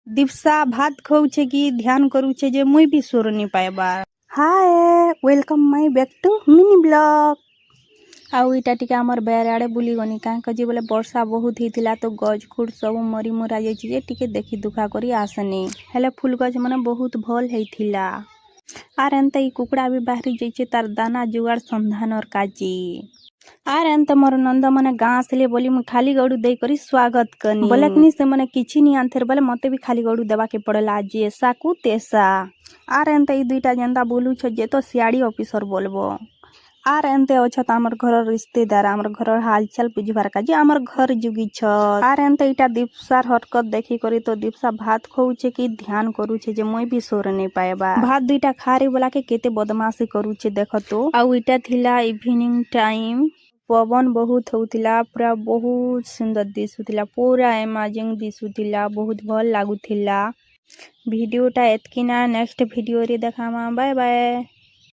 दीप्सा भात खाऊचे कि ध्यान करूचे जे मुई भी सोर नहीं पाएबार। Hi welcome my back to mini blog. आउ इटा टिके आमर बेर आड़े बुली गनी काहे कजी बोले वर्षा बहुत हिथिला तो गज खुड़ सब मरी मुरा जाइछि जे टिके देखि दुखा करी आसनी हेले फूल गज माने बहुत भल हेथिला। आर एंते ई कुकड़ा भी बाहरी जाइछे तार दाना जुगाड़ संधान और काजी। आर एंते मोर नंद मने गाँ आसले बोली मु खाली गड़ू दे करी स्वागत कनी बोले कि से मने किछि नि आंथेर बोले मते भी खाली गड़ू देबा के पड़ला आज ऐसा कु तेसा। आर एंते ई दुईटा जेंदा बोलू छ जे तो सियाड़ी ऑफिसर बोलबो। आर एंते अच्छा आमर घर रिश्तेदार आमर घर हालचाल बुझबार काजे आमर घर जुगी छ। आर एंते इटा दीप्सार हरकत देखी करी तो दीप्सा भात खाऊचे कि ध्यान करूचे जे मुई भी सोर नहीं पाएबा। भात दुईटा खारी बोला के केते बदमाशी करूचे देख तो। आउ इटा थिला इवनिंग टाइम पवन बहुत होतिला पूरा बहुत सुंदर दिसुतिला पूरा अमेजिंग दिसुतिला बहुत भल लागुतिला। भिडियोटा एतकिना नेक्स्ट भिडियो रे देखामा बाय बाय।